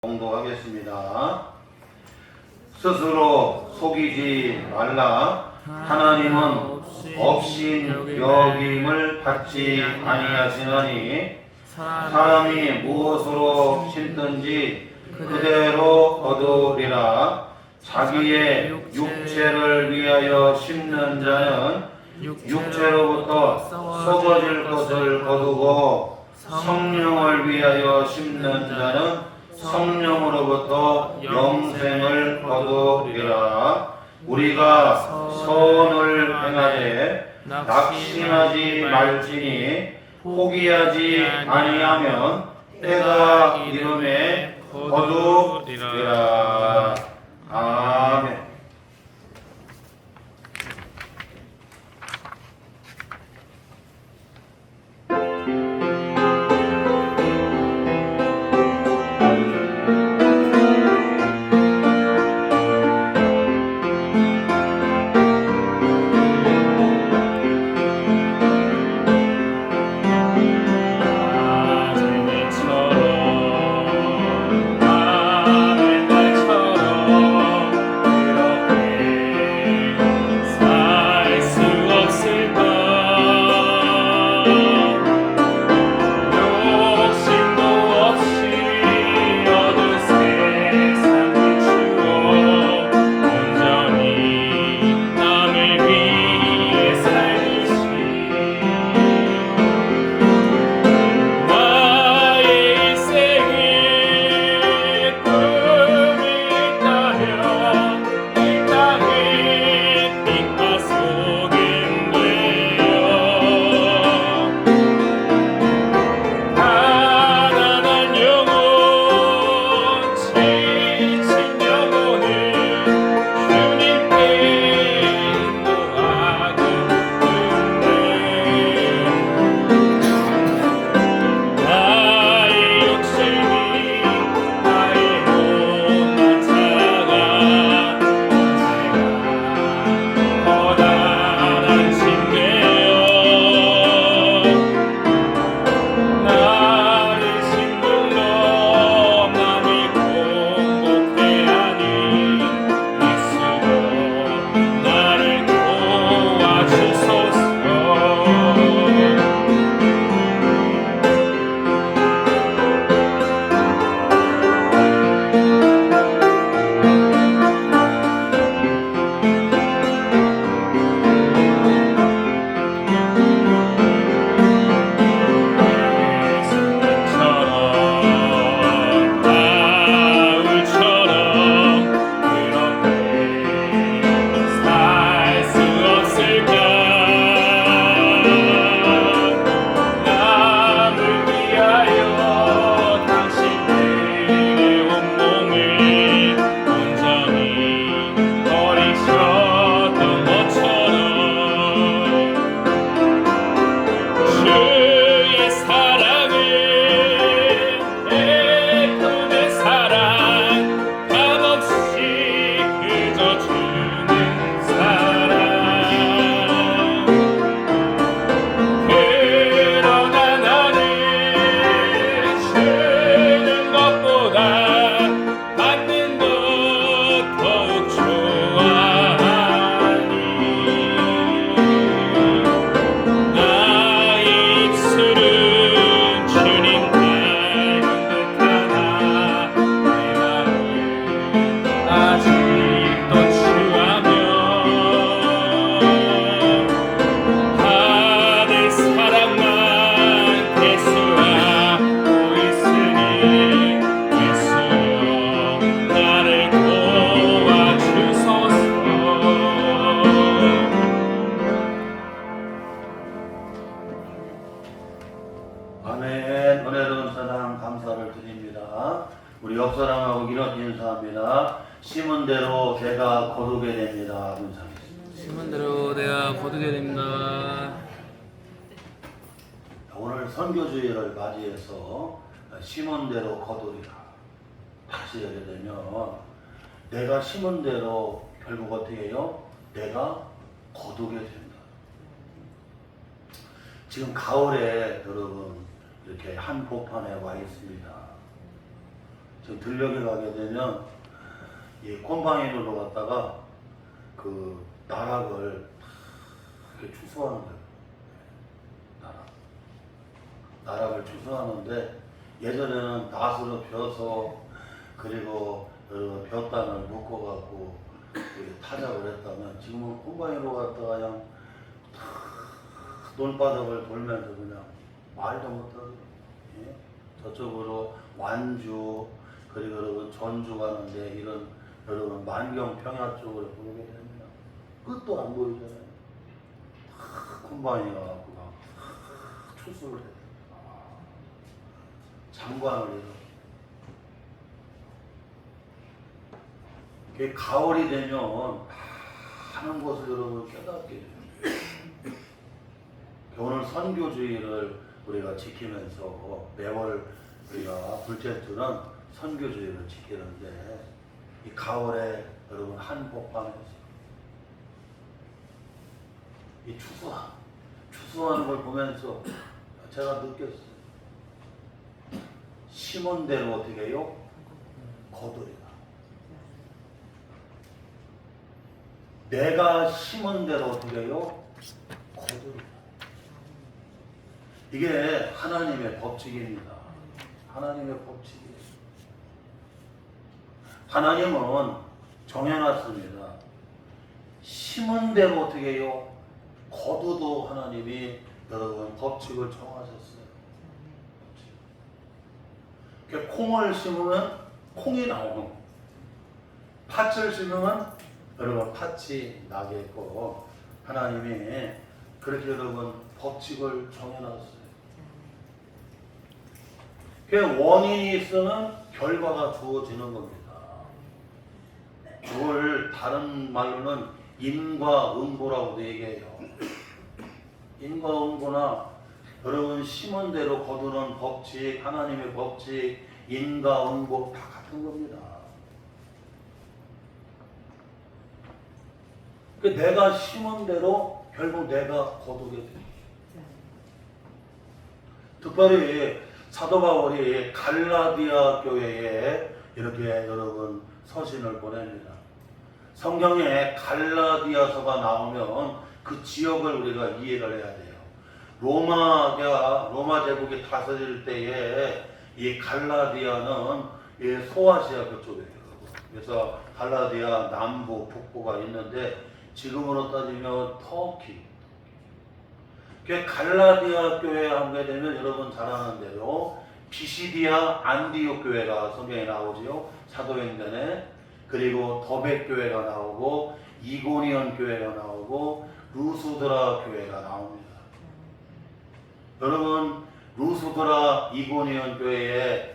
공독하겠습니다. 스스로 속이지 말라. 하나님은 없인 여김을 받지 아니하시나니 사람이 무엇으로 심든지 그대로 거두리라. 자기의 육체를 위하여 심는 자는 육체로부터 썩어질 것을 거두고 성령을 위하여 심는 자는 성령으로부터 영생을 거두리라. 우리가 선을 행하되 낙심하지 말지니 포기하지 아니하면 때가 이름에 거두리라. 아멘. 아멘. 은혜로운 사랑 감사를 드립니다. 우리 옆사람하고 이렇게 인사합니다. 심은 대로 내가 거두게 됩니다. 심은 대로 내가 거두게 됩니다. 오늘 선교주의를 맞이해서 심은 대로 거두리라. 다시 하게 되면 내가 심은 대로 결국 어떻게 해요? 내가 거두게 된다. 지금 가을에 여러분 이렇게 한복판에 와 있습니다. 지금 들녘에 가게 되면 이 콤바인으로 갔다가 그 나락을 이렇게 추수하는 거예요. 나락을 추수하는데 예전에는 낫으로 벼서 그리고 벼단을 묶어갖고 타작을 했다면 지금은 콤바인으로 갔다가 그냥 논바닥을 돌면서 그냥 말도 못하고 예? 저쪽으로 완주 그리고 여러분 전주 가는데 이런 여러분 만경 평야 쪽으로 보게 됩니다. 끝도 안 보이잖아요. 콤바인이 가갖고 막 추수를 해요. 장관을 해서 그게 가을이 되면 하는 것을 여러분 깨닫게 돼요. 오늘 선교주의를 우리가 지키면서 매월 우리가 둘째 주는 선교주의를 지키는데 이 가을에 여러분 한복판에서 이 추수하는 걸 보면서 제가 느꼈어요. 심은 대로 어떻게 해요? 거두리라. 내가 심은 대로 어떻게 해요? 거두리라. 이게 하나님의 법칙입니다. 하나님의 법칙이에요. 하나님은 정해놨습니다. 심은 대로 어떻게 해요? 거두도 하나님이 여러분 법칙을 정하셨어요. 법칙. 콩을 심으면 콩이 나오고 팥을 심으면 여러분 팥이 나겠고 하나님이 그렇게 여러분 법칙을 정해놨어요. 그 원인이 있으면 결과가 주어지는 겁니다. 그걸 다른 말로는 인과응보라고도 얘기해요. 인과응보나 여러분 심은 대로 거두는 법칙, 하나님의 법칙, 인과응보 다 같은 겁니다. 내가 심은 대로 결국 내가 거두게 됩니다. 특별히 사도 바울이 갈라디아 교회에 이렇게 여러분 서신을 보냅니다. 성경에 갈라디아서가 나오면 그 지역을 우리가 이해를 해야 돼요. 로마 제국이 다스릴 때에 이 갈라디아는 소아시아 그쪽이에요. 그래서 갈라디아 남부, 북부가 있는데 지금으로 따지면 터키. 그 갈라디아 교회에 하게 되면 여러분 잘 아는 대로 비시디아 안디옥 교회가 성경에 나오지요. 사도행전에. 그리고 더벳 교회가 나오고 이고니온 교회가 나오고 루스드라 교회가 나옵니다. 여러분 루스드라 이고니온 교회에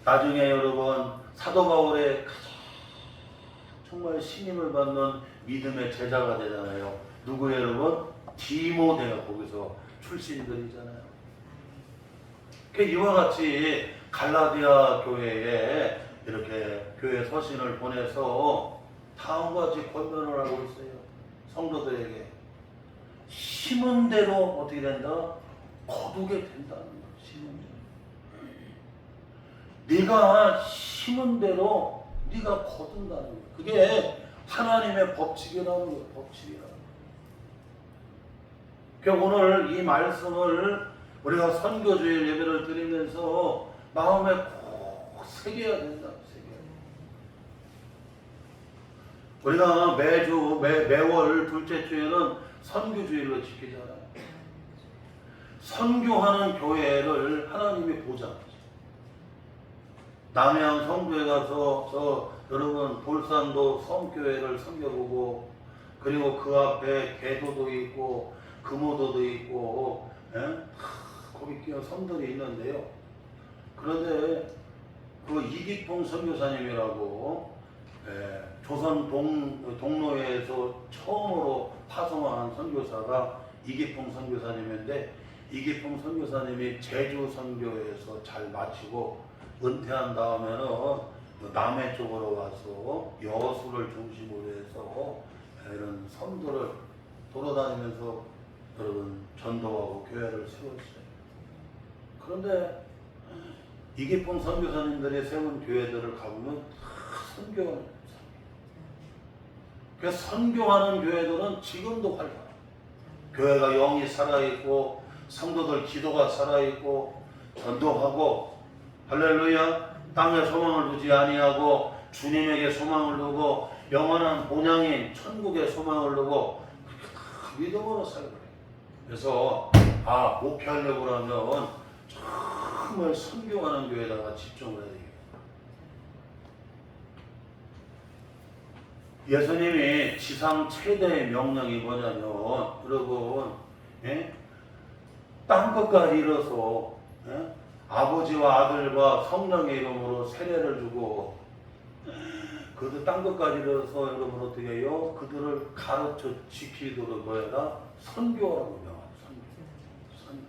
나중에 여러분 사도 바울의 정말 신임을 받는 믿음의 제자가 되잖아요. 누구예요 여러분? 디모데가 거기서 출신들이잖아요. 이와 같이 갈라디아 교회에 이렇게 교회 서신을 보내서 다음과 같이 권면을 하고 있어요. 성도들에게 심은 대로 어떻게 된다? 거두게 된다는 거예요. 심은 대로. 네가 심은 대로 네가 거둔다는 거예요. 그게 하나님의 법칙이라는 거예요. 법칙이라는 거예요. 오늘 이 말씀을 우리가 선교주일 예배를 드리면서 마음에 꼭 새겨야 된다. 우리가 매월 둘째 주에는 선교주일로 지키잖아요. 선교하는 교회를 하나님이 보장하죠. 남양 성주에 가서 여러분 볼산도 성교회를 섬겨보고 그리고 그 앞에 개도도 있고 금오도도 있고 거기 섬들이 있는데요. 그런데 그 이기풍 선교사님이라고 조선 동로에서 처음으로 파송한 선교사가 이기풍 선교사님인데 이기풍 선교사님이 제주 선교에서 잘 마치고 은퇴한 다음에는 남해 쪽으로 와서 여수를 중심으로 해서 이런 섬들을 돌아다니면서 여러분 전도하고 교회를 세웠어요. 그런데 이기풍 선교사님들이 세운 교회들을 가보면 다 선교하는 교회. 그 선교하는 교회들은 지금도 활발해. 교회가 영이 살아있고 성도들 기도가 살아있고 전도하고 할렐루야 땅에 소망을 두지 아니하고 주님에게 소망을 두고 영원한 본향인 천국에 소망을 두고 믿음으로 살고 그래. 그래서 목표하려고 하면 정말 선교하는 교회에다가 집중을 해야 되겠다. 예수님이 지상 최대의 명령이 뭐냐면 여러분 땅끝까지 이뤄서 아버지와 아들과 성령의 이름으로 세례를 주고 그들 땅끝까지 이뤄서 여러분 어떻게 해요? 그들을 가르쳐 지키도록 뭐해라? 선교라고 명하죠. 선교.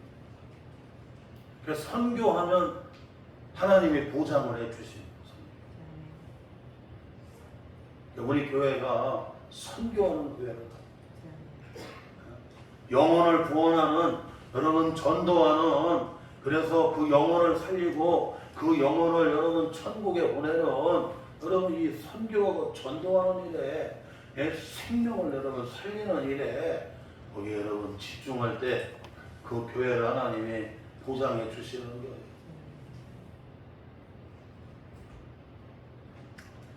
그래서 선교하면 하나님이 보장을 해주시는 선교. 우리 교회가 선교하는 교회다. 영혼을 구원하는 여러분 전도하는 그래서 그 영혼을 살리고 그 영혼을 여러분 천국에 보내는 여러분 이 선교하고 전도하는 일에 생명을 여러분 살리는 일에 거기 여러분 집중할 때 그 교회를 하나님이 보장해 주시는 거예요.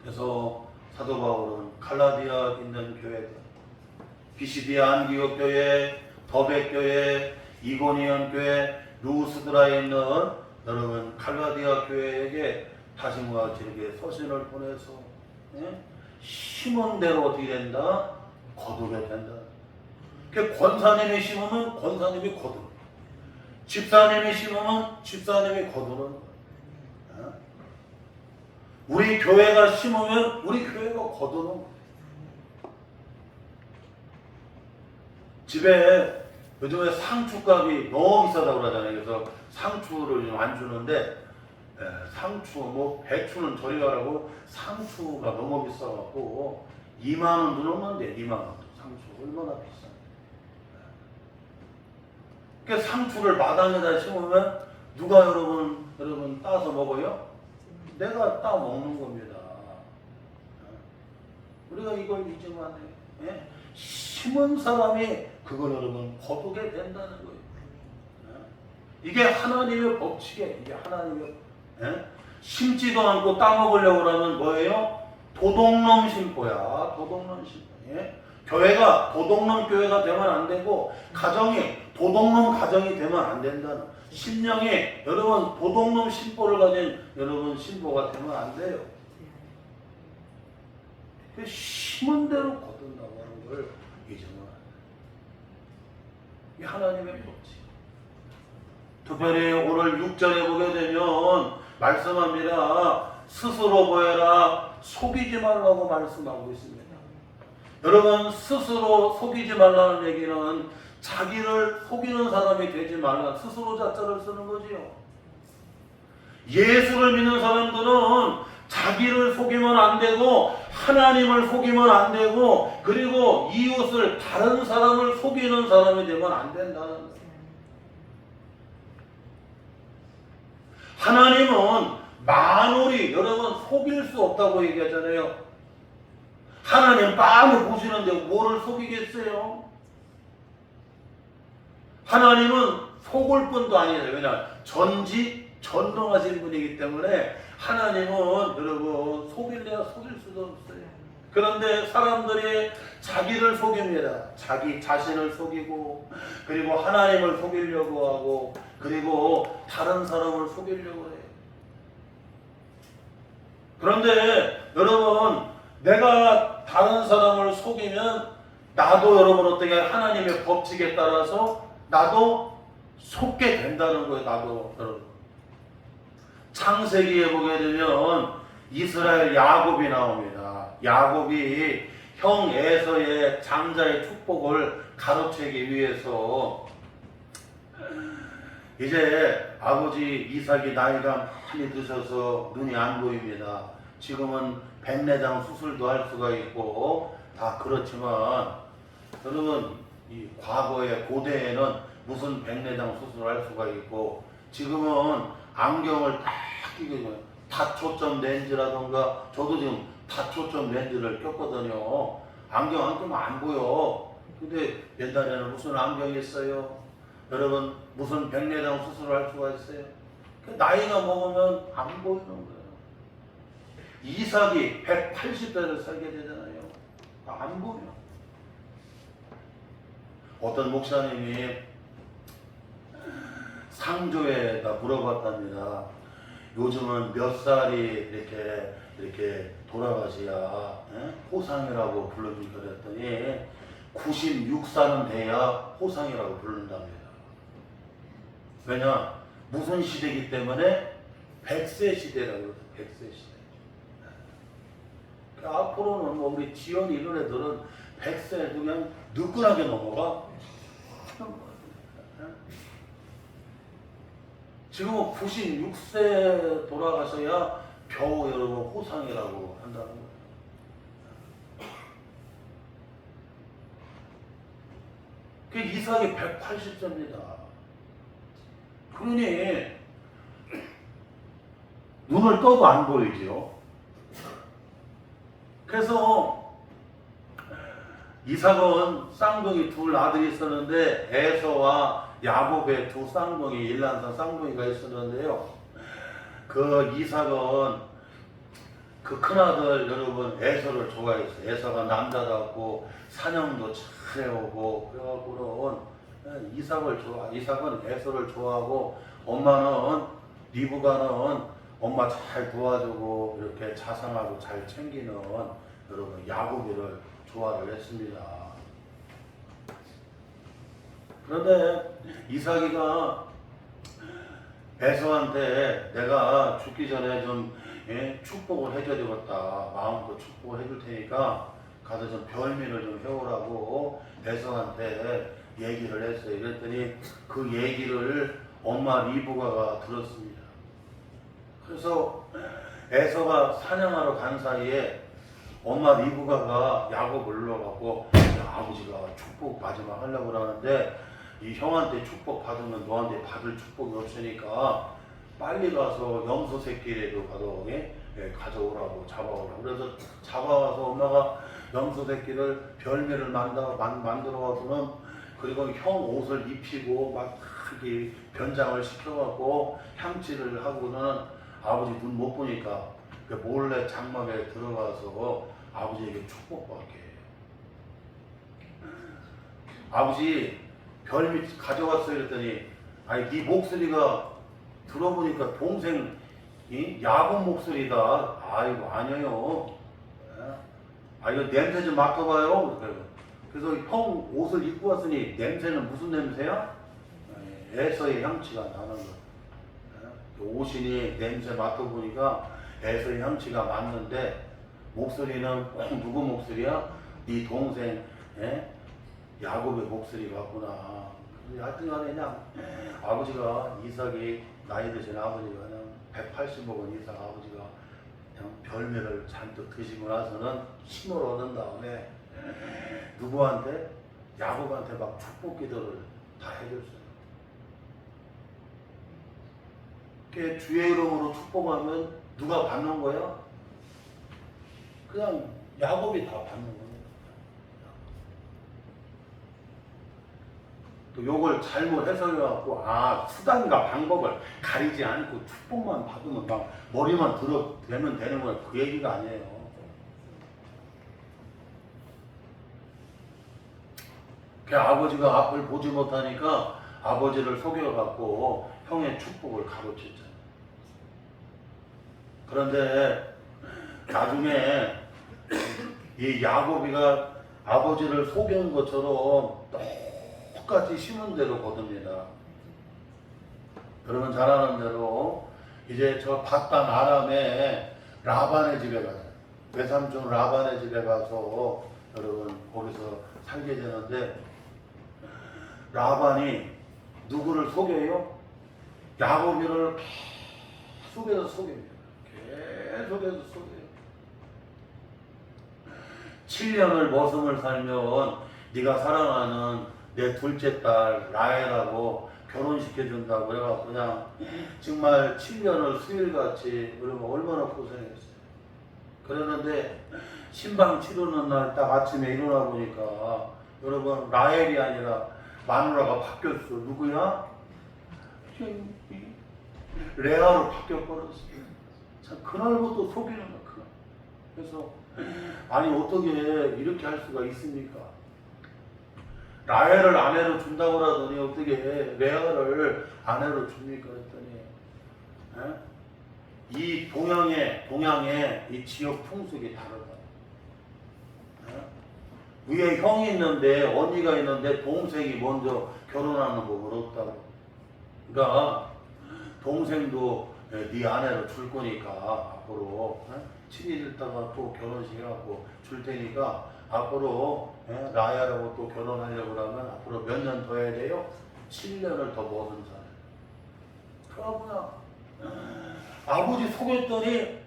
그래서 사도 바울은 갈라디아 있는 교회들, 비시디아 안디옥 교회, 더베 교회, 이고니온 교회, 루스드라에 있는 여러분 갈라디아 교회에게 다짐과 같이 이렇게 서신을 보내서 심은 대로 어떻게 된다? 거두게 된다. 그 권사님이 심으면 권사님이 거두는, 집사님이 심으면 집사님이 거두는. 우리 교회가 심으면 우리 교회가 거두는. 집에 요즘에 상추값이 너무 비싸다고 그러잖아요. 그래서 상추를 좀 안 주는데 상추 배추는 저리 가라고 상추가 너무 비싸갖고 2만 원 넘는데 2만 원 상추 얼마나 비싸. 그 상추를 마당에다 심으면 누가 여러분 따서 먹어요? 내가 따 먹는 겁니다. 우리가 이걸 잊으면 안 돼요. 심은 사람이 그걸 여러분 거두게 된다는 거예요. 이게 하나님의 법칙이에요. 이게 하나님의 심지도 않고 따먹으려고 하면 뭐예요? 도둑놈 심보야. 도둑놈 심보. 교회가 도둑놈 교회가 되면 안 되고 가정이 도둑놈 가정이 되면 안 된다는, 심령이 여러분 도둑놈 심보를 가진 여러분 심보가 되면 안 돼요. 심은 대로 거둔다고 하는 걸 잊으면 안 돼요. 이 하나님의 법칙. 특별히 오늘 6절에 보게 되면 말씀합니다. 스스로 보여라, 속이지 말라고 말씀하고 있습니다. 여러분 스스로 속이지 말라는 얘기는 자기를 속이는 사람이 되지 말라, 스스로 자자를 쓰는 거지요. 예수를 믿는 사람들은 자기를 속이면 안 되고 하나님을 속이면 안 되고 그리고 이웃을 다른 사람을 속이는 사람이 되면 안 된다는 거예요. 하나님은 만물이 여러분 속일 수 없다고 얘기하잖아요. 하나님 빤히 보시는데 뭐를 속이겠어요? 하나님은 속을 뿐도 아니에요. 왜냐? 전능하신 분이기 때문에 하나님은 여러분 속일래야 속일 수도 없어요. 그런데 사람들이 자기를 속입니다. 자기 자신을 속이고 그리고 하나님을 속이려고 하고 그리고 다른 사람을 속이려고 해요. 그런데 여러분 내가 다른 사람을 속이면 나도 여러분 어떻게 하나님의 법칙에 따라서 나도 속게 된다는 거예요. 나도 여러분. 창세기에 보게 되면 이스라엘 야곱이 나옵니다. 야곱이 형 에서의 장자의 축복을 가로채기 위해서 이제 아버지 이삭이 나이가 많이 드셔서 눈이 안 보입니다. 지금은 백내장 수술도 할 수가 있고 다 그렇지만 여러분 이 과거에 고대에는 무슨 백내장 수술을 할 수가 있고 지금은 안경을 딱 이게 다초점 렌즈라던가 저도 지금 다초점 렌즈를 꼈거든요. 안경 안 끼면 안 보여. 근데 옛날에는 무슨 안경이 있어요? 여러분 무슨 백내장 수술을 할 수가 있어요? 나이가 먹으면 안 보이는 거예요. 이삭이 180대를 살게 되잖아요. 안 보여. 어떤 목사님이 상조에다 물어봤답니다. 요즘은 몇 살이 이렇게 돌아가셔야 호상이라고 부릅니까? 그랬더니 96살은 돼야 호상이라고 부른답니다. 왜냐? 무슨 시대이기 때문에 100세 시대라고 그러죠. 100세 시대. 그러니까 앞으로는 뭐 우리 지연이 이런 애들은 100세도 그냥 느끈하게 넘어가. 지금은 96세 돌아가셔야 겨우 여러분 호상이라고 한다는 거예요. 그 이삭이 180세입니다. 그러니 눈을 떠도 안 보이죠. 그래서 이삭은 쌍둥이 둘 아들이 있었는데 에서와 야곱의 두 쌍둥이, 일란산 쌍둥이가 있었는데요. 그 이삭은 그 큰아들 여러분 에서를 좋아했어요. 에서가 남자답고 사냥도 잘 해오고 그래갖고는 이삭은 에서를 좋아하고 엄마는 리브가는 엄마 잘 도와주고 이렇게 자상하고 잘 챙기는 여러분 야곱이를 좋아를 했습니다. 그런데 이삭이가 에서한테 내가 죽기 전에 좀 축복을 해줘야 되겠다. 마음껏 축복을 해줄 테니까 가서 좀 별미를 좀 해오라고 에서한테 얘기를 했어요. 그랬더니 그 얘기를 엄마 리브가가 들었습니다. 그래서 에서가 사냥하러 간 사이에 엄마 리브가가 야곱을 불러갖고 아버지가 축복 마지막 하려고 그러는데 이 형한테 축복 받으면 너한테 받을 축복이 없으니까 빨리 가서 염소 새끼라도 가져오라고 잡아오라고. 그래서 잡아와서 엄마가 염소 새끼를 별미를 만들어와서는 그리고 형 옷을 입히고 막 이렇게 변장을 시켜갖고 향치를 하고는 아버지 눈 못 보니까 몰래 장막에 들어가서 아버지에게 축복받게 해요. 아버지 별미 가져왔어요. 그랬더니 아니 네 목소리가 들어보니까 동생 야곱 목소리다. 아이고 아니에요. 아 이거 냄새 좀 맡아봐요. 그래서 형 옷을 입고 왔으니 냄새는 무슨 냄새야? 에서의 향취가 나는 거예요. 옷이니 냄새 맡아보니까 에서의 향취가 맞는데 목소리는 꼭 누구 목소리야? 네 동생 야곱의 목소리 같구나. 하여튼 간에 그냥 아버지가 이삭이 나이 드신 아버지가 그냥 180 먹은 이삭 아버지가 그냥 별미를 잔뜩 드시고 나서는 힘을 얻은 다음에 누구한테? 야곱한테 막 축복 기도를 다 해줬어요. 그 주의 이름으로 축복하면 누가 받는 거야? 그냥 야곱이 다 받는 거예요. 또 요걸 잘못 해석해갖고 수단과 방법을 가리지 않고 축복만 받으면 막 머리만 들어대면 되는 거야. 그 얘기가 아니에요. 그 아버지가 앞을 보지 못하니까 아버지를 속여갖고 형의 축복을 가로챘잖아요. 그런데 나중에 이 야곱이가 아버지를 속인 것처럼 똑같이 심은 대로 거둡니다. 여러분 잘 아는 대로 이제 저 바단 아람에 라반의 집에 가요. 외삼촌 라반의 집에 가서 여러분 거기서 살게 되는데 라반이 누구를 속여요? 야곱이를 계속해서 속입니다. 계속해서 속여요. 7년을 머슴을 살면 네가 사랑하는 내 둘째 딸 라헬하고 결혼시켜준다고 그래갖고 그냥 정말 7년을 수일같이 그러면 얼마나 고생했어요. 그랬는데 신방 치르는 날 딱 아침에 일어나 보니까 여러분 라헬이 아니라 마누라가 바뀌었어. 누구야? 레아로 바뀌어버렸어요. 참 그날부터 속이는 거야. 그날. 그래서 아니 어떻게 이렇게 할 수가 있습니까? 라헬을 아내로 준다고 하더니 어떻게 레아를 아내로 줍니까? 그랬더니 이 동양의 이 지역 풍속이 다르다. 위에 형이 있는데 언니가 있는데 동생이 먼저 결혼하는 법은 없다고. 그러니까 동생도 네 아내로 줄 거니까 앞으로 7일 있다가 또 결혼식하고 줄 테니까 앞으로 라야라고 또 결혼하려고 그러면 앞으로 몇 년 더 해야 돼요? 7년을 더 먹은 사람. 그러구나. 아버지 속였더니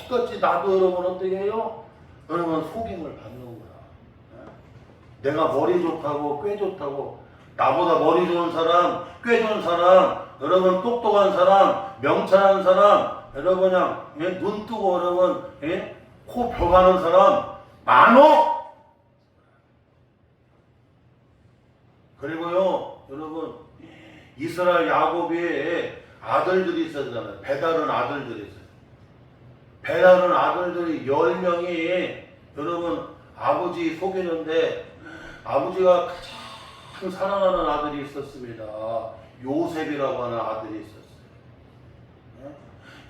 똑같이 나도 여러분 어떻게 해요? 여러분 속임을 받는 거야. 내가 머리 좋다고 꽤 좋다고 나보다 머리 좋은 사람, 꽤 좋은 사람, 여러분 똑똑한 사람, 명찰한 사람, 여러분 그냥 눈 뜨고 여러분 코 벼가는 사람 많어. 그리고요 여러분 이스라엘 야곱이 아들들이 있었잖아요. 배다른 아들들이 있어요. 배다른 아들들이 10명이 여러분 아버지 속이는데 아버지가 가장 사랑하는 아들이 있었습니다. 요셉이라고 하는 아들이 있었어요.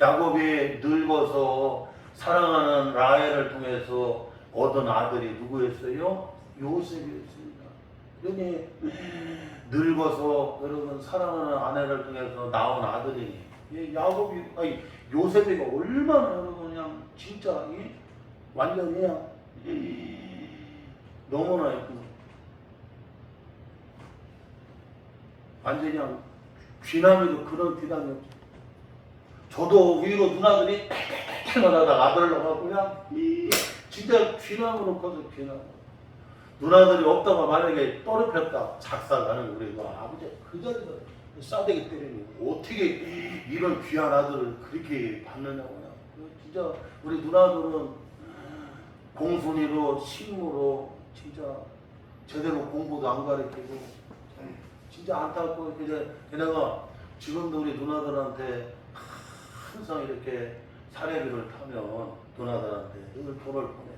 야곱이 늙어서 사랑하는 라헬을 통해서 얻은 아들이 누구였어요? 요셉이었습니다. 그러니 늙어서 여러분 사랑하는 아내를 통해서 나온 아들이니 요셉이가 얼마나 여러분 그냥 진짜 완전히 그냥 너무나 예쁜 완전히 그냥 귀남이도 그런 귀남이 없죠. 저도 위로 누나들이 탈탈탈 하다가 아들을 낳아갖고 그냥 진짜 귀남으로 커서 귀남. 누나들이 없다가 만약에 떨어졌다 작살나는 우리 아버지 그 자리에서 싸대기 때리니 어떻게 이런 귀한 아들을 그렇게 받느냐고요. 진짜 우리 누나들은 공순이로 식무로 진짜 제대로 공부도 안 가르치고 진짜 안타깝고 게다가 지금도 우리 누나들한테 항상 이렇게 사례비를 타면 누나들한테 늘 돈을 보내.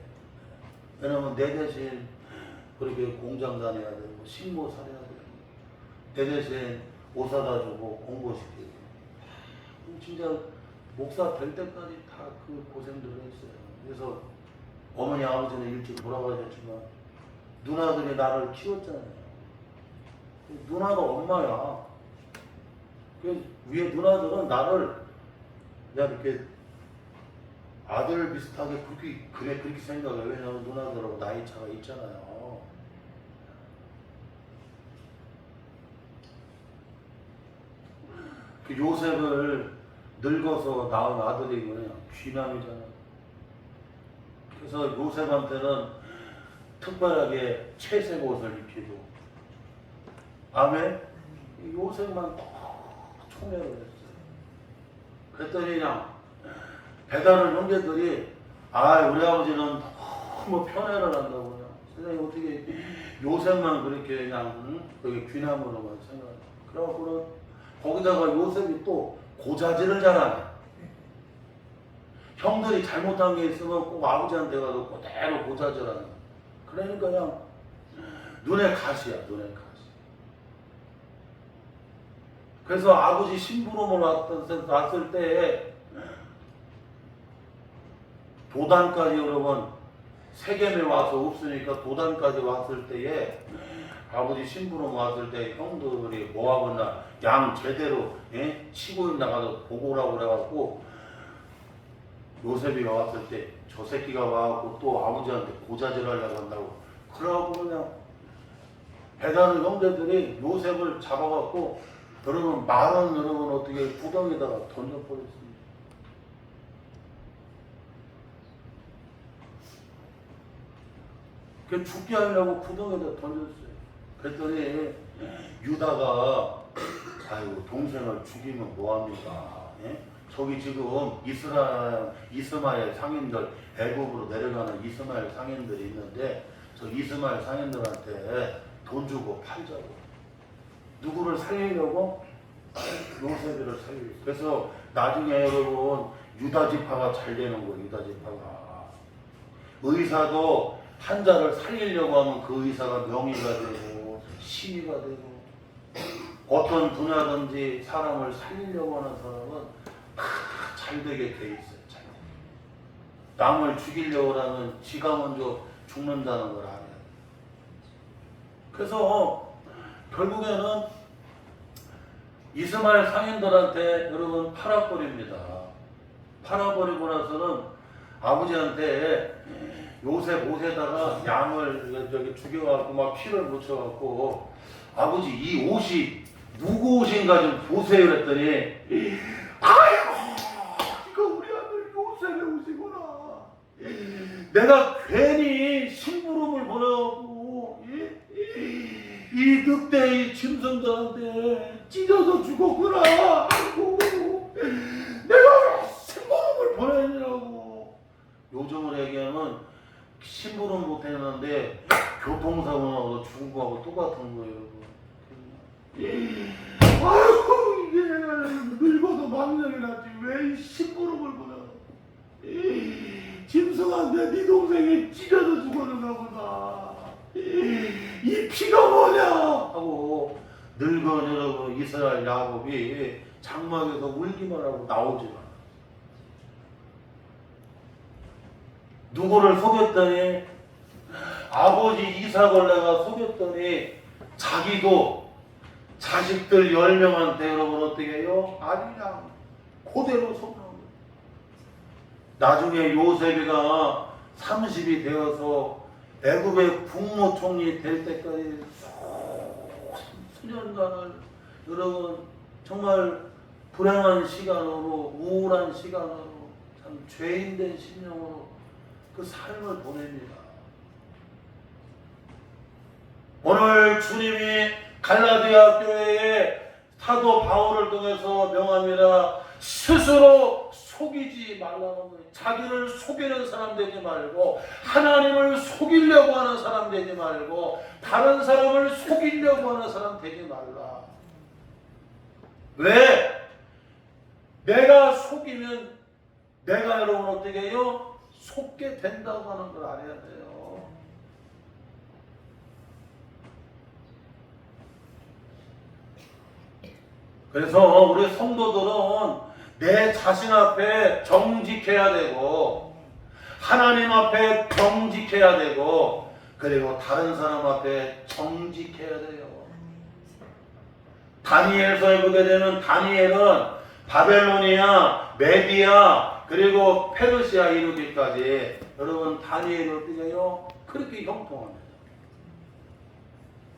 왜냐면 내 대신 그렇게 공장 다녀야 되고 식모 사려야 되고 내 대신 옷 사다 주고 공부시키고 진짜 목사 될 때까지 다 그 고생들을 했어요. 그래서 어머니 아버지는 일찍 돌아가셨지만 누나들이 나를 키웠잖아요. 누나가 엄마야. 그 위에 누나들은 나를 그냥 이렇게 아들 비슷하게 그렇게 생각해. 왜냐면 누나들하고 나이 차가 있잖아요. 그 요셉을 늙어서 낳은 아들이 그냥 귀남이잖아. 그래서 요셉한테는 특별하게 채색 옷을 입히고, 아멘. 요셉만 총애를 했어요. 그랬더니 그냥 배다른 형제들이 우리 아버지는 너무 편애를 한다고 그냥 세상에 어떻게 요셉만 그렇게 그냥 거기 귀남으로만 생각해. 그래갖고는 거기다가 요셉이 또 고자질을 잘하네. 형들이 잘못한 게 있으면 꼭 아버지한테 가서 그대로 고자질하네. 그러니까 그냥 눈에 가시야, 눈에 가시. 그래서 아버지 심부름을 왔을 때 도단까지 여러분 세겜에 와서 없으니까 도단까지 왔을 때에 아버지 심부름 왔을 때 형들이 뭐하고 있나 양 제대로 치고 있나 가서 보고 오라고 그래갖고 요셉이가 왔을 때 저 새끼가 와갖고 또 아버지한테 고자질 하려고 한다고 그래갖고 그냥 배다른 형제들이 요셉을 잡아갖고 여러분 말은 여러분 어떻게 구덩이에다가 던져버렸습니다. 그 죽게 하려고 구덩이에다 던졌어요. 그랬더니 유다가 아이고 동생을 죽이면 뭐합니까? 예? 저기 지금 이스마엘 상인들 애굽으로 내려가는 이스마엘 상인들이 있는데 저 이스마엘 상인들한테 돈 주고 팔자고. 누구를 살리려고? 요셉을 살리려고. 그래서 나중에 여러분 유다 지파가 잘 되는 거예요. 유다 지파가. 의사도 환자를 살리려고 하면 그 의사가 명의가 되고 신의가 되고, 어떤 분야든지 사람을 살리려고 하는 사람은 잘 되게 돼 있어요. 잘. 남을 죽이려고 하면 지가 먼저 죽는다는 걸 알아요. 그래서 결국에는 이스마엘 상인들한테 여러분 팔아버립니다. 팔아버리고 나서는 아버지한테 요셉 옷에다가 양을 저기 죽여갖고 막 피를 묻혀갖고, 아버지 이 옷이 누구 옷인가 좀 보세요 그랬더니, 아이고 이거 우리 아들 요셉의 옷이구나. 내가 괜히 심부름을 보내고 이 늑대의 짐승들한테 찢어서 죽었구나. 아이고 내가 심부름을 보내느라고. 요즘을 얘기하면 심부름 못했는데 교통사고 나고 죽은 거하고 똑같은 거예요. 아이고 이게 늙어도 망령이 났지 왜 심부름을 보내. 짐승한테 네 동생이 찢어져 죽었는가 보다. 이 피가 뭐냐 하고 늙은 여러분 이스라엘 야곱이 장막에서 울기만 하고 나오지 마. 누구를 속였더니 아버지 이삭을 내가 속였더니 자기도 자식들 10명한테 여러분 어떻게 해요? 아니냐 그대로 속는 거예요. 나중에 요셉이가 30이 되어서 애굽의 국무총리 될 때까지 수년간을 여러분 정말 불행한 시간으로, 우울한 시간으로, 참 죄인된 심령으로 그 삶을 보냅니다. 오늘 주님이 갈라디아 교회에 사도 바울을 통해서 명함이라 스스로 속이지 말라는 거예요. 자기를 속이는 사람 되지 말고, 하나님을 속이려고 하는 사람 되지 말고, 다른 사람을 속이려고 하는 사람 되지 말라. 왜? 내가 속이면 내가 여러분 어떻게 해요? 속게 된다고 하는 걸 알아야 돼요. 그래서 우리 성도들은 내 자신 앞에 정직해야 되고, 하나님 앞에 정직해야 되고, 그리고 다른 사람 앞에 정직해야 돼요. 다니엘서에 보게 되면 다니엘은 바벨로니아, 메디아, 그리고 페르시아 이르기까지 여러분 다니엘을 어떻게 해요? 그렇게 형통합니다.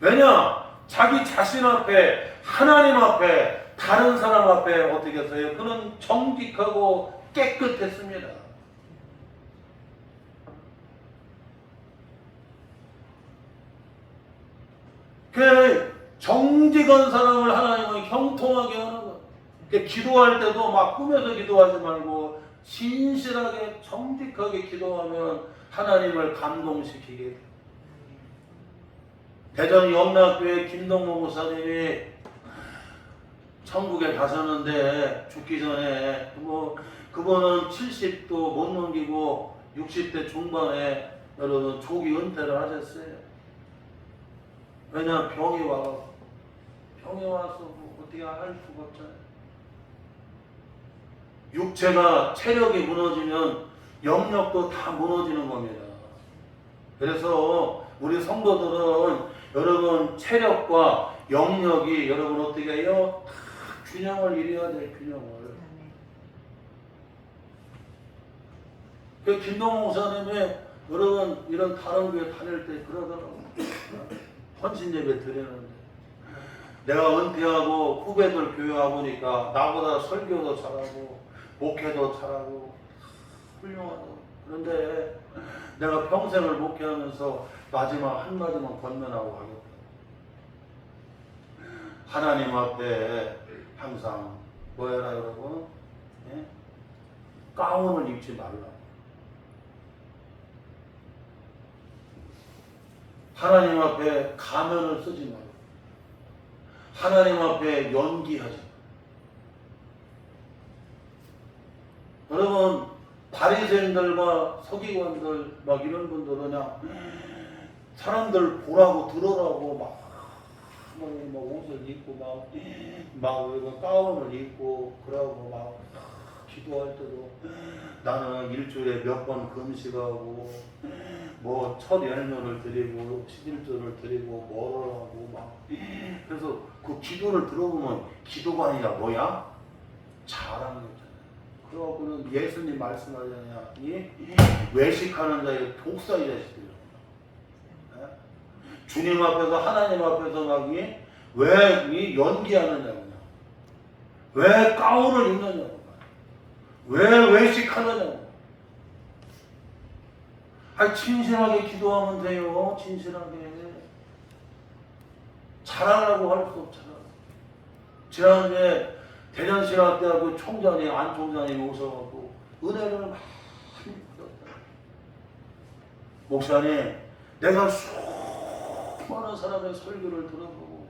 왜냐? 자기 자신 앞에, 하나님 앞에, 다른 사람 앞에 어떻게 했어요? 그는 정직하고 깨끗했습니다. 그 정직한 사람을 하나님은 형통하게 하는 거예요. 기도할 때도 막 꾸며서 기도하지 말고 진실하게 정직하게 기도하면 하나님을 감동시키게 돼요. 대전 영락교회 김동모 목사님이 천국에 가셨는데 죽기 전에 그분은 70도 못 넘기고 60대 중반에 여러분 조기 은퇴를 하셨어요. 왜냐 병이 와서 뭐 어떻게 할 수가 없잖아요. 육체가 체력이 무너지면 영역도 다 무너지는 겁니다. 그래서 우리 성도들은 여러분 체력과 영역이 여러분 어떻게 해요? 다 균형을 이루어야 될 균형을. 그 김동호 목사님이 여러분 이런 다른 교회 다닐 때 그러더라고요. 헌신 예배 드리는데 내가 은퇴하고 후배들 교회 와보니까 나보다 설교도 잘하고 목회도 잘하고 훌륭하고, 그런데 내가 평생을 목회하면서 마지막 한마디만 권면하고 가겠다. 하나님 앞에 항상 뭐 해라 그러고, 예? 가운을 입지 말라. 하나님 앞에 가면을 쓰지 말라. 하나님 앞에 연기하지 말라. 여러분, 바리새인들과 서기관들 막 이런 분들은 그냥 사람들 보라고 들으라고 막 옷을 입고 막 가운을 입고 그러고 막 기도할 때도 나는 일주일에 몇 번 금식하고 뭐 첫 열면을 드리고 11조를 드리고 뭐를 하고 막 그래서 그 기도를 들어보면 기도가 아니라 뭐야? 잘하는 거잖아요. 그러고는 예수님 말씀하잖아요. 이 외식하는 자의 독사이 자식들이라고. 주님 앞에서 하나님 앞에서 막 왜 연기하느냐고, 왜 가운을 입느냐고, 왜 외식하느냐고. 아니 진실하게 기도하면 돼요. 진실하게 잘하라고 할 수 없잖아. 지난주에 대전신학대학교 총장님 안 총장님이 오셔갖고 은혜를 많이 받았다. 목사님, 내가 수많은 사람의 설교를 들어보고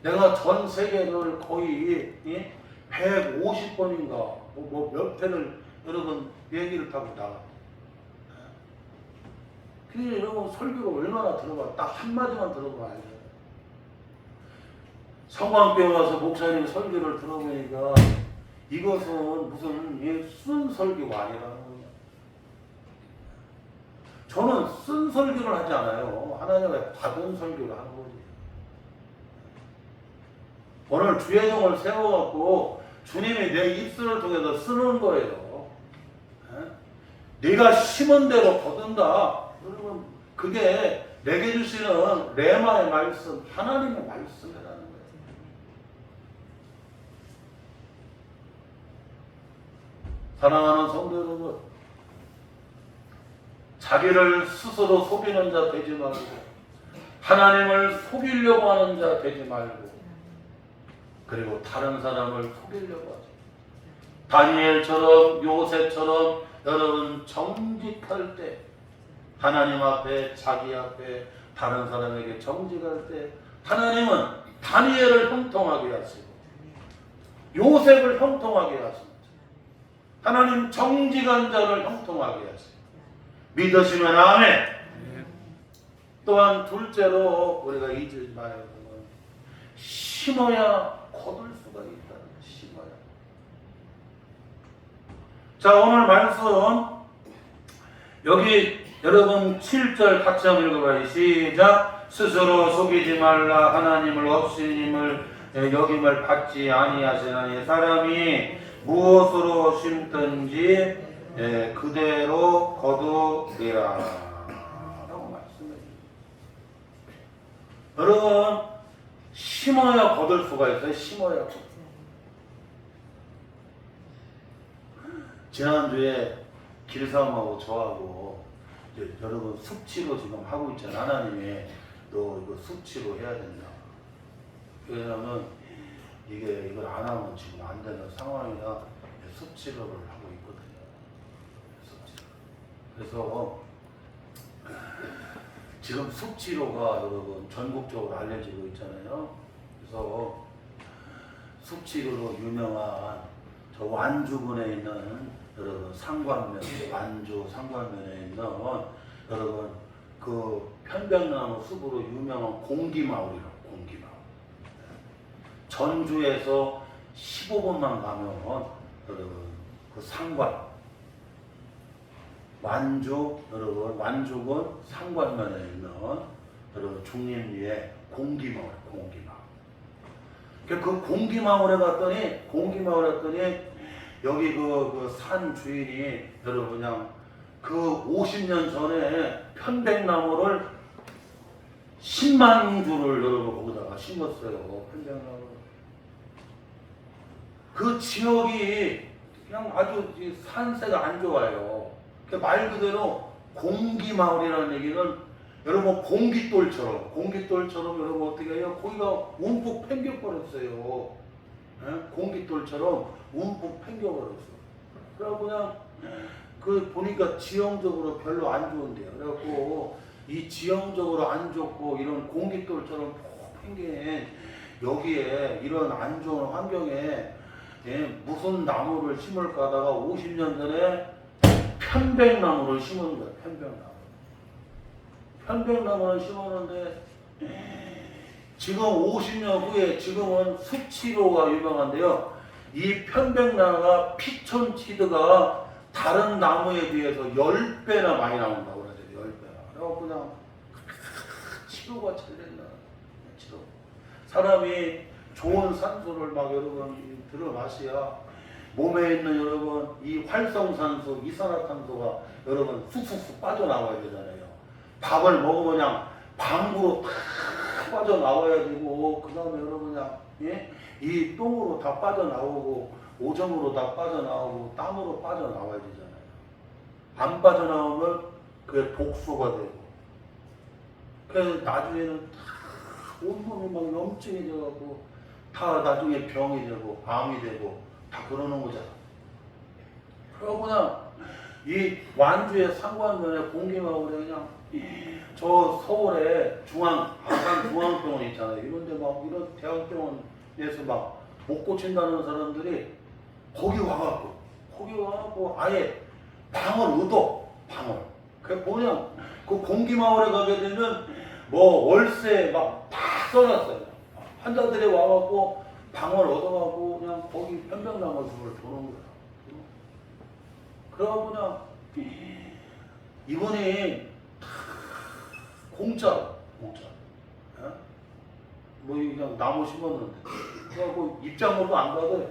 내가 전 세계를 거의 150번인가 뭐 몇 회를 여러분 비행기를 타고 나갔다. 근데 여러분 설교를 얼마나 들어봐? 딱 한마디만 들어보면 알죠. 성광교회 와서 목사님 설교를 들어보니까 이것은 무슨 쓴 설교가 아니라는 거예요. 저는 쓴 설교를 하지 않아요. 하나님의 받은 설교를 하는 거지. 오늘 주의 종을 세워갖고 주님이 내 입술을 통해서 쓰는 거예요. 네가 심은 대로 거둔다. 여러분 그게 내게 주시는 레마의 말씀, 하나님의 말씀이라는 거예요. 사랑하는 성도 여러분, 자기를 스스로 속이는 자 되지 말고 하나님을 속이려고 하는 자 되지 말고 그리고 다른 사람을 속이려고 하지. 다니엘처럼 요셉처럼 여러분 정직할 때 하나님 앞에 자기 앞에 다른 사람에게 정직할 때 하나님은 다니엘을 형통하게 하시고 요셉을 형통하게 하십니다. 하나님 정직한 자를 형통하게 하시고 믿으시면 아멘. 또한 둘째로 우리가 잊지 말아야 하는 건 심어야 거둘 수가 있다는 거예요. 심어야. 자, 오늘 말씀 여기 여러분 7절 같이 한번 읽어봐요. 시작. 스스로 속이지 말라. 하나님을 없으님을 여김을 받지 아니하시나니 사람이 무엇으로 심든지 그대로 거두리라 라고 말씀해 주십니다. 여러분 심어야 거둘 수가 있어요. 심어야. 지난주에 길사람하고 저하고 이제 여러분 숙취로 지금 하고 있잖아요. 하나님이 너 이거 숙취로 해야 된다. 왜냐하면 이걸 안 하면 지금 안 되는 상황이라 숙취로를 하고 있거든요. 그래서 지금 숙취로가 여러분 전국적으로 알려지고 있잖아요. 그래서 숙취로로 유명한 저 완주군에 있는 여러분 상관면, 완주 상관면에 있는 여러분 그 편백나무 숲으로 유명한 공기마을이라고. 공기마을. 전주에서 15분만 가면 여러분 그 상관 완주 여러분 완주군 상관면에 있는 여러분 중림리에 공기마을. 그 공기마을에 갔더니 여기 그 산 주인이 여러분 그냥 그 50년 전에 편백나무를 10만 주를 여러분 거기다가 심었어요. 편백나무. 그 지역이 그냥 아주 산세가 안 좋아요. 말 그대로 공기마을이라는 얘기는 여러분 공깃돌처럼 여러분 어떻게 해요? 거기가 움푹 팽겨버렸어요. 예? 공깃돌처럼 움푹 팽겨버렸어. 그래갖고 그냥 그 보니까 지형적으로 별로 안 좋은데요. 그래갖고 이 지형적으로 안 좋고 이런 공깃돌처럼 푹 팽긴 여기에 이런 안 좋은 환경에 예, 무슨 나무를 심을까 하다가 50년 전에 편백나무를 심은 거예요. 편백나무를 심었는데 지금 50년 후에 지금은 습치로가 유명한데요. 이 편백나무가 피톤치드가 다른 나무에 비해서 10배나 많이 나온다고 그러죠. 10배나. 그래서 그냥 치료가 잘 된다. 치료. 사람이 좋은 산소를 막 여러분 들어 마셔야 몸에 있는 여러분 이 활성산소, 이산화탄소가 여러분 쑥쑥쑥 빠져나와야 되잖아요. 밥을 먹으면 그냥 방구로 다 빠져나와야 되고 그 다음에 여러분 그냥 예? 이 똥으로 다 빠져나오고 오줌으로 다 빠져나오고 땀으로 빠져나와야 되잖아요. 안 빠져나오면 그게 독소가 되고 그래서 나중에는 다 온몸이 막 염증이 되고 다 나중에 병이 되고 암이 되고 다 그러는 거잖아. 그러고 그냥 이 완주의 상관면에 공기마을에 그냥 저 서울에 중앙병원 있잖아요. 이런데 막 이런 대학병원에서 막 못 고친다는 사람들이 거기 와갖고 아예 방을 얻어. 그 뭐냐 그 공기마을에 가게 되면 뭐 월세 막 다 써놨어요. 환자들이 와갖고 방을 얻어가고 그냥 거기 편백나무 숲을 도는 거야. 그러고 그냥 이분이 공짜. 예? 뭐 그냥 나무 심었는데 그래갖고 입장료도 안 받아요.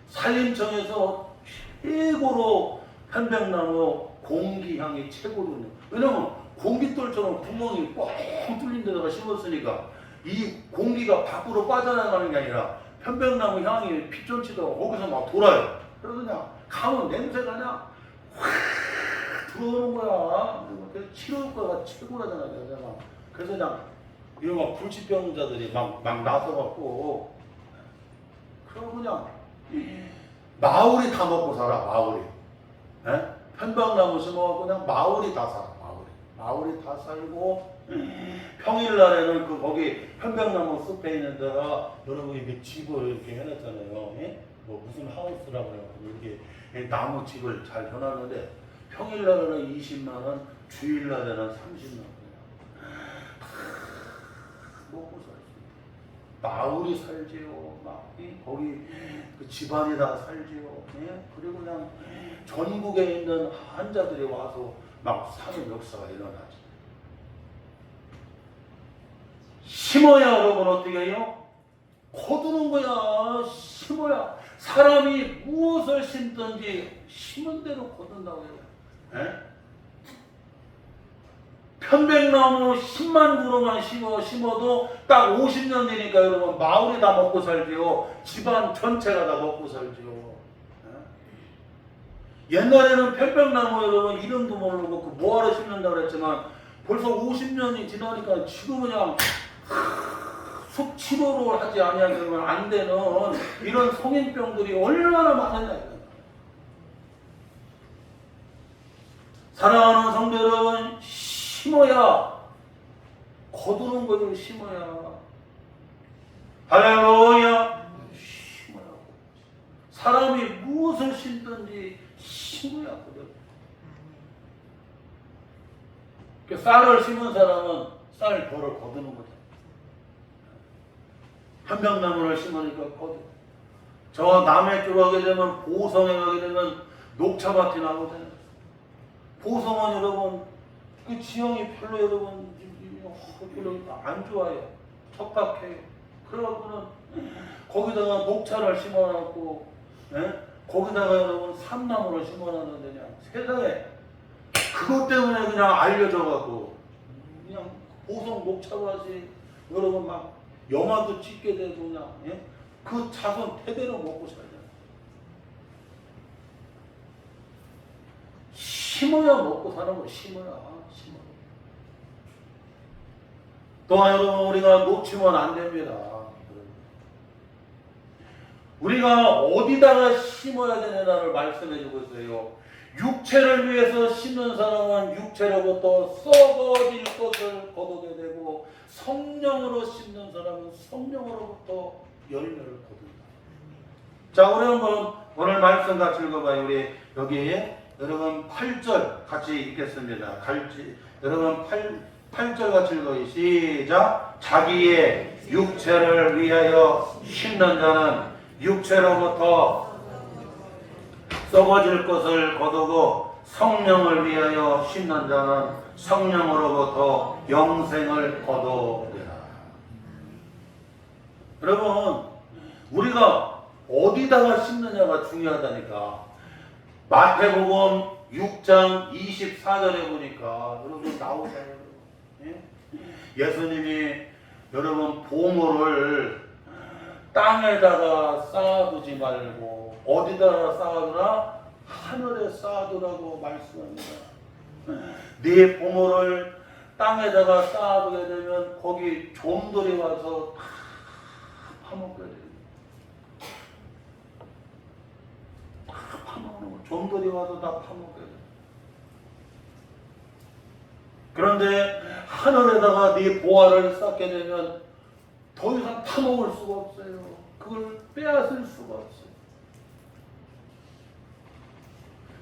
산림청에서 최고로 편백나무 공기향이 최고로. 왜냐면 공깃돌처럼 구멍이 뻥 뚫린 데다가 심었으니까 이 공기가 밖으로 빠져나가는 게 아니라 편백나무 향이 피톤치드가 거기서 막 돌아요. 그래서 그냥 가면 냄새가 그냥 확 들어오는 거야. 그래서 치료효과가 최고라잖아. 그래서 그냥 이런 막 불치병자들이 막 나서갖고 그럼 그냥 마을이 다 먹고 살아. 마을이. 예? 편백나무 심어갖고 그냥 마을이 다 살아. 마을이 다 살고 평일날에는 그 거기 편백나무 숲에 있는 데가 여러분 이렇게 집을 이렇게 해놨잖아요. 예? 뭐 무슨 하우스라고 해가지고 이렇게 나무 집을 잘 해놨는데 평일날에는 20만 원, 주일날에는 30만 원. 먹고 살지. 마을이 살지요. 막 거기 그 집안이 다 살지요. 예? 그리고 그냥 전국에 있는 환자들이 와서 막 사는 역사가 일어나지. 심어야 여러분 어떻게 해요? 거두는 거야. 심어야. 사람이 무엇을 심든지 심은 대로 거둔다고 해요. 예? 편백나무 10만 그루만 심어도 딱 50년 되니까 여러분 마을이 다 먹고 살지요. 집안 전체가 다 먹고 살지요. 옛날에는 편백나무 여러분 이름도 모르고 그 뭐하러 심는다고 그랬지만 벌써 50년이 지나니까 지금 그냥 숲 치료를 하지 아니하면 안 되는 이런 성인병들이 얼마나 많았냐. 사랑하는 성도 여러분, 심어야 거두는 거예요. 심어야. 할렐루야. 심어야. 사람이 무엇을 심든지 심어야 거든. 쌀을 심은 사람은 쌀 벌을 거두는 거죠. 편백나무를 심으니까 거두. 저 남해 쪽 가게 되면 보성에 가게 되면 녹차밭이 나거든요. 보성은 여러분 그 지형이 별로 여러분 별로 안 좋아요. 척박해요. 그래갖고는 거기다가 녹차를 심어놨고, 예? 거기다가 여러분 삼나무를 심어놨는데 그냥 세상에 그것 때문에 그냥 알려져갖고 그냥 보성 녹차밭이 여러분 막 영화도 찍게 되고 그냥 예? 그 자손 대대로 먹고 살잖아요. 심어야 먹고 사는 거. 심어야. 또한 여러분 우리가 놓치면 안 됩니다. 우리가 어디다가 심어야 되느냐를 말씀해주고 있어요. 육체를 위해서 심는 사람은 육체로부터 썩어질 것을 거두게 되고 성령으로 심는 사람은 성령으로부터 열매를 거둔다. 자, 우리 한번 오늘 말씀 같이 읽어봐요. 우리 여기에 여러분 8절 같이 읽겠습니다. 여러분 8절 같이 읽어요. 시작. 자기의 육체를 위하여 심는 자는 육체로부터 썩어질 것을 거두고 성령을 위하여 심는 자는 성령으로부터 영생을 거두리라. 여러분, 우리가 어디다가 심느냐가 중요하다니까. 마태복음 6장 24절에 보니까 여러분 나오잖아요. 예? 예수님이 여러분 보물을 땅에다가 쌓아두지 말고 어디다가 쌓아두라? 하늘에 쌓아두라고 말씀합니다. 네 보물을 땅에다가 쌓아두게 되면 거기 좀들이 와서 다 파먹게 됩니다. 다 파먹는 거. 좀들이 와서 다 파먹게 돼요. 그런데 하늘에다가 네 보화를 쌓게 되면 더 이상 파먹을 수가 없어요. 그걸 빼앗을 수가 없어요.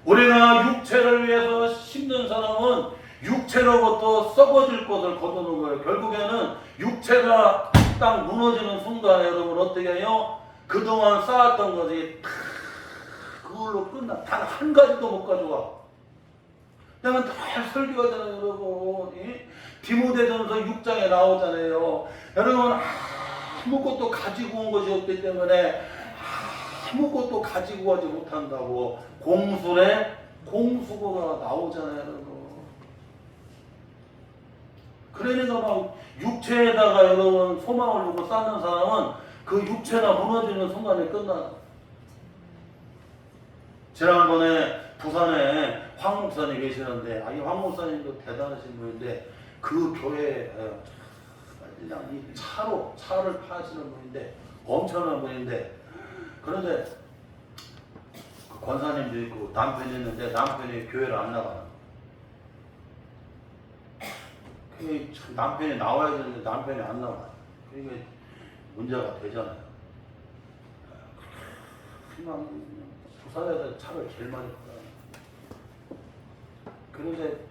우리가 육체를 위해서 심는 사람은 육체로부터 썩어질 것을 거두는 거예요. 결국에는 육체가 딱 무너지는 순간에 여러분 어떻게 해요? 그동안 쌓았던 것이 다 그걸로 끝나. 단 한 가지도 못 가져와. 내가 늘 설교하잖아요, 여러분. 디모데전서 6장에 나오잖아요. 여러분 아무것도 가지고 온 것이 없기 때문에 아무것도 가지고 가지 못한다고 공술에 공수고가 나오잖아요, 여러분. 그러니까 막 육체에다가 여러분 소망을 두고 쌓는 사람은 그 육체가 무너지는 순간에 끝나. 지난번에 부산에 황 목사님 계시는데, 이 황 목사님도 대단하신 분인데, 그 교회에 그냥 이 차를 파시는 분인데, 엄청난 분인데, 그런데 그 권사님도 있고 남편이 있는데 남편이 교회를 안 나가요. 참 남편이 나와야 되는데 남편이 안 나와요. 그게 문제가 되잖아요. 그냥 부산에서 차를 제일 많이 팔아요. 그런데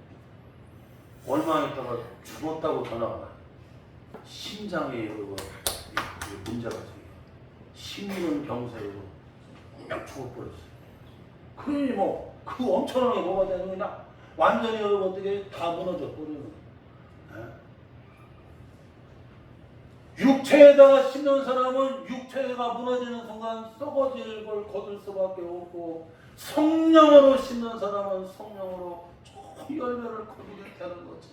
얼마 있다가 죽었다고 전화가 와요. 심장에 문제가 생겨요. 심근경색으로 그냥 죽어버렸어요. 그러니 그 엄청나게 뭐가 되는 거냐? 완전히 여러분 어떻게 다 무너져 버리는 거예요. 육체에다가 심는 사람은 육체가 무너지는 순간 썩어질 걸 거둘 수밖에 없고, 성령으로 심는 사람은 성령으로 좋은 열매를 거두게 되는 거지.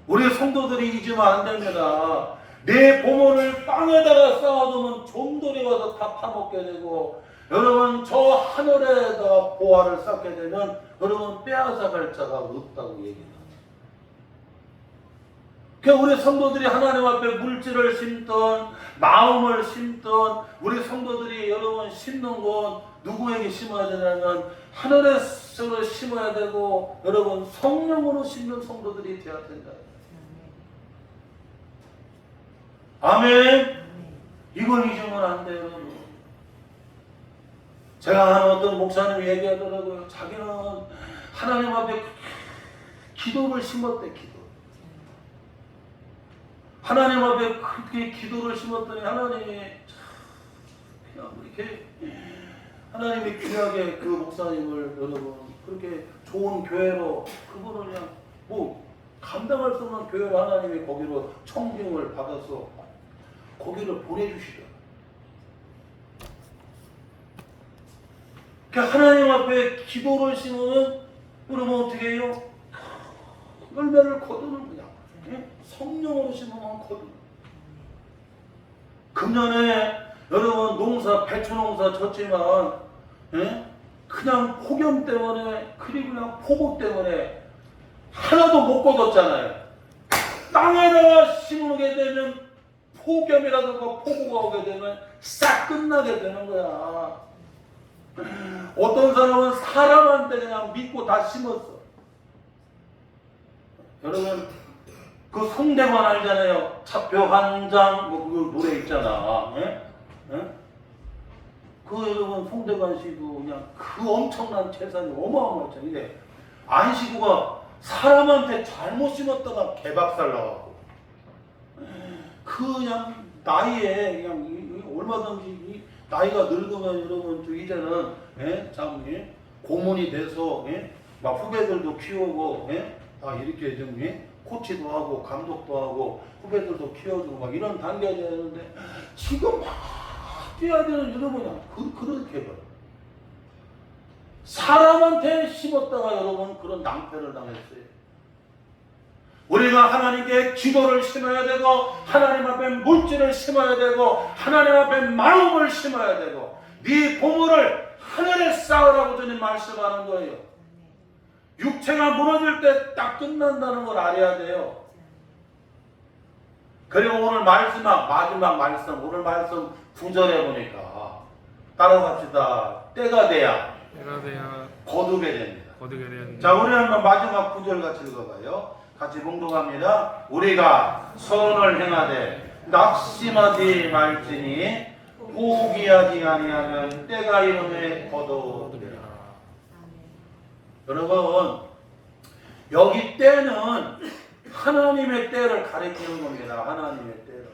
우리 성도들이 잊으면 안 됩니다. 내 보물을 땅에다가 쌓아두면 좀들이 와서 다 파먹게 되고, 여러분 저 하늘에다가 보화를 쌓게 되면 여러분 빼앗아갈 자가 없다고 얘기합니다. 그러니까 우리 성도들이 하나님 앞에 물질을 심던 마음을 심던 우리 성도들이 여러분 심는 건 누구에게 심어야 되냐면 하늘에서 심어야 되고, 여러분 성령으로 심는 성도들이 되어야 된다. 아멘. 이걸 잊으면 안 돼요, 여러분. 제가 아는 어떤 목사님이 얘기하더라고요. 자기는 하나님 앞에 기도를 심었대, 기도. 하나님 앞에 그렇게 기도를 심었더니 하나님이 그냥 이렇게 하나님이 귀하게 그 목사님을 여러분 그렇게 좋은 교회로 그분을 그냥 감당할 수 없는 교회로 하나님이 거기로 청빙을 받아서 거기를 보내주시더라고요. 그러니까 하나님 앞에 기도를 심으면 여러분 어떻게 해요? 열매를 거두는 거냐. 성령으로 심으면 거두는. 금년에 여러분 배추 농사 졌지만 그냥 폭염 때문에 그리고 그냥 폭우 때문에 하나도 못 거뒀잖아요. 땅에다가 심게 되면 폭염이라든가 폭우가 오게 되면 싹 끝나게 되는 거야. 어떤 사람은 사람한테 그냥 믿고 다 심었어. 여러분 그 송대관 알잖아요. 차표 한 장 뭐 그 노래 있잖아. 예? 예? 그 여러분 송대관 씨도 그냥 그 엄청난 재산이 어마어마했잖아요. 안시구가 사람한테 잘못 심었다가 개박살 나가고 그냥 나이에 그냥 얼마든지 나이가 늙으면 여러분 이제는 예? 참 예? 고문이 돼서 예? 막 후배들도 키우고 예? 아 이렇게 좀 예? 코치도 하고 감독도 하고 후배들도 키워주고 막 이런 단계가 되는데 지금 막 뛰어야 되는 여러분이 그렇게 봐. 사람한테 심었다가 여러분 그런 낭패를 당했어요. 우리가 하나님께 기도를 심어야 되고 하나님 앞에 물질을 심어야 되고 하나님 앞에 마음을 심어야 되고 네 보물을 하늘에 쌓으라고 주님 말씀하는 거예요. 육체가 무너질 때 딱 끝난다는 걸 알아야 돼요. 그리고 오늘 마지막 말씀 오늘 말씀 9절에 보니까 따라갑시다. 때가 돼야 거두게 됩니다. 자, 우리 한번 마지막 9절 같이 읽어봐요. 같이 봉독합니다. 우리가 선을 행하되 낙심하지 말지니 포기하지 아니하면 때가 이름에 거두리라. 여러분 여기 때는 하나님의 때를 가리키는 겁니다. 하나님의 때를.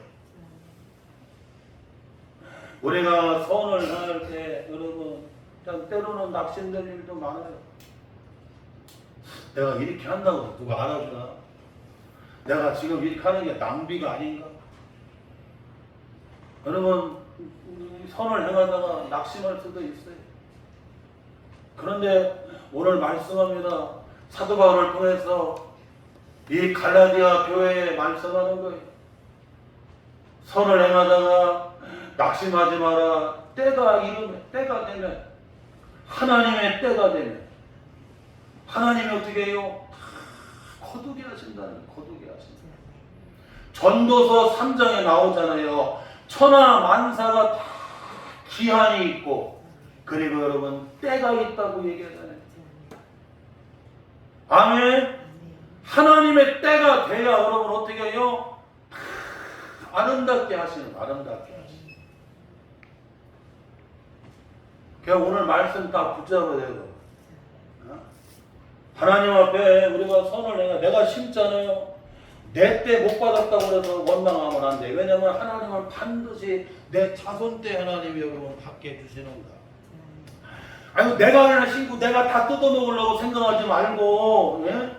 우리가 선을 할 때 여러분 때로는 낙심될 일도 많아요. 내가 이렇게 한다고 누가 알아주나? 내가 지금 이렇게 하는 게 낭비가 아닌가? 여러분 선을 행하다가 낙심할 수도 있어요. 그런데 오늘 말씀합니다. 사도 바울을 통해서 이 갈라디아 교회에 말씀하는 거예요. 선을 행하다가 낙심하지 마라. 때가 되면 하나님의 때가 되면 하나님이 어떻게 해요? 거두게 하신다는 거두게 하신다. 전도서 3장에 나오잖아요. 천하 만사가 다 기한이 있고 그리고 여러분 때가 있다고 얘기하잖아요. 아멘. 하나님의 때가 돼야 여러분 어떻게 해요? 아름답게 하시는 아름답게 하시는. 그냥 오늘 말씀 다 붙잡아야 되고 하나님 앞에 우리가 선을 내가 심잖아요. 내 때 못 받았다고 해서 원망하면 안 돼. 왜냐하면 하나님은 반드시 내 자손 때 하나님이 여러분 받게 해주시는다. 아유 내가 하나 심고 내가 다 뜯어먹으려고 생각하지 말고 예?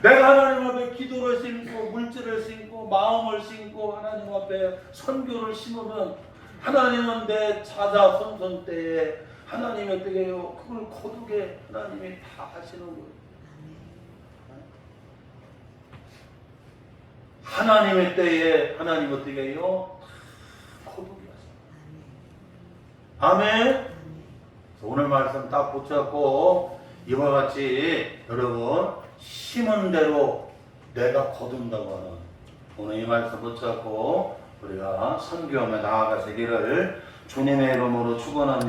내가 하나님 앞에 기도를 심고 물질을 심고 마음을 심고 하나님 앞에 선교를 심으면 하나님은 내 자자 손손 때에 하나님이 어떻게 해요? 그걸 거두게 하나님이 다 하시는 거예요. 하나님의 때에 하나님 어떻게 해요? 거두게 하시는 거예요. 아멘. 오늘 말씀 딱 붙잡고 이와 같이 여러분 심은 대로 내가 거둔다고 하는 오늘 이 말씀 붙잡고 우리가 선교하며 나아가시기를 주님의 이름으로 축원합니다.